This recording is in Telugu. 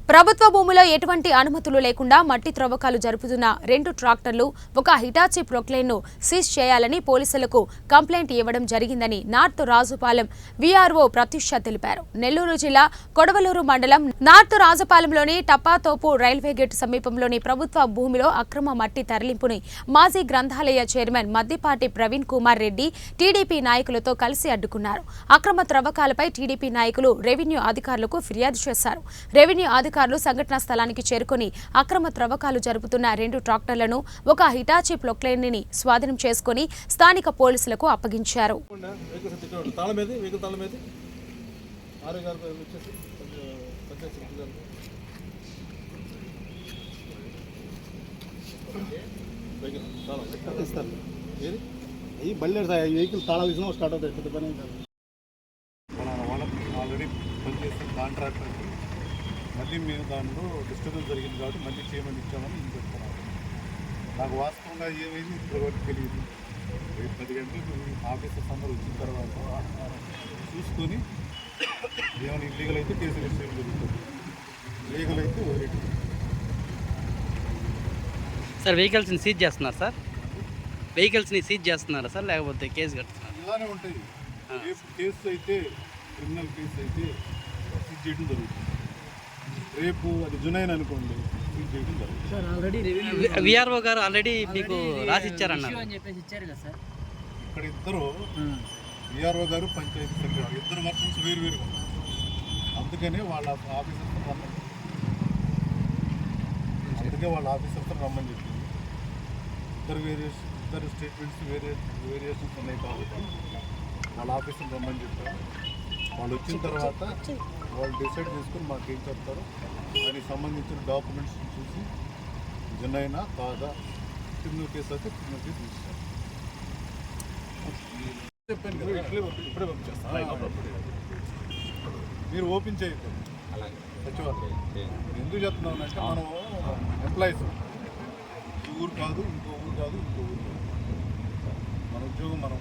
ప్రభుత్వ భూమిలో ఎటువంటి అనుమతులు లేకుండా మట్టి త్రవ్వకాలు జరుపుతున్న 2 ట్రాక్టర్లు, ఒక హిటాచీ ప్రొక్లైన్ను సీజ్ చేయాలని పోలీసులకు కంప్లైంట్ ఇవ్వడం జరిగిందని నార్త్ రాజుపాలెం వీఆర్ఓ ప్రత్యూష తెలిపారు. నెల్లూరు జిల్లా కొడవలూరు మండలం నార్త్ రాజుపాలెంలోని టప్పాతోపు రైల్వే గేట్ సమీపంలోని ప్రభుత్వ భూమిలో అక్రమ మట్టి తరలింపుని మాజీ గ్రంథాలయ చైర్మన్ మద్దిపాటి ప్రవీణ్ కుమార్ రెడ్డి టీడీపీ నాయకులతో కలిసి అడ్డుకున్నారు. అక్రమ త్రవ్వకాలపై టీడీపీ నాయకులు రెవెన్యూ అధికారులకు ఫిర్యాదు చేశారు. రెవెన్యూ అధికారులు సంఘటనా స్థలానికి చేరుకుని అక్రమ త్రవ్వకాలు జరుపుతున్న 2 ట్రాక్టర్లను, ఒక హిటాచీ ప్రొక్లైన్ని స్వాధీనం చేసుకుని స్థానిక పోలీసులకు అప్పగించారు. ఆల్రెడీ పనిచేస్తున్న కాంట్రాక్టర్కి మళ్ళీ మేము దానిలో డిస్టర్బెన్స్ జరిగింది కాబట్టి మళ్ళీ చేయమని ఇచ్చామని నేను చెప్తున్నాను. నాకు వాస్తవంగా ఏమైంది ఇప్పుడు వరకు తెలియదు. రేపు 10 గంటలకు ఆఫీసర్స్ అందరూ వచ్చిన తర్వాత చూసుకొని ఏమైనా ఇల్లీగల్ అయితే కేసు రిజిస్టర్ జరుగుతుంది, లీగల్ అయితే వదిలేటు. సార్ వెహికల్స్ని సీజ్ చేస్తున్నారు సార్? వెహికల్స్ని సీజ్ చేస్తున్నారా సార్, లేకపోతే కేసు కడుతున్నారు? ఇలానే ఉంటాయి. రేపు కేసు అయితే, క్రిమినల్ కేసు అయితే సీజ్ చేయడం జరుగుతుంది. రేపు అది జునైన్ అనుకోండి, సీజ్ చేయడం జరుగుతుంది. విఆర్ఓ గారు ఆల్రెడీ మీకు రాసి ఇచ్చారన్నారు. ఇక్కడ ఇద్దరు విఆర్ఓ గారు, పంచాయతీ సెక్రటరీ ఇద్దరు వర్షన్స్ వేరువేరుగా ఉన్నారు. అందుకనే వాళ్ళ ఆఫీసర్తో రమ్మని చెప్పింది. ఇద్దరు స్టేట్మెంట్స్ వేరియేషన్స్ ఉన్నాయి కాబట్టి వాళ్ళ ఆఫీసర్ రమ్మని చెప్పారు. వాళ్ళు వచ్చిన తర్వాత వాళ్ళు డిసైడ్ చేసుకుని మాకేం చెప్తారో దానికి సంబంధించిన డాక్యుమెంట్స్ చూసి జునైనా కాదా, క్రిమినల్ కేసు అయితే క్రిమినల్ కేసు ఇస్తారు. చెప్పాను కదా, ఇప్పుడే పంపించేస్తాను. మీరు ఓపెన్ చేయొద్దు సచివాలయం. ఎందుకు చెప్తున్నామంటే మనం ఎంప్లాయీస్, ఈ ఊరు కాదు, ఇంకో ఊరు కాదు, ఇంకో ఊరు కాదు. మన ఉద్యోగం మనం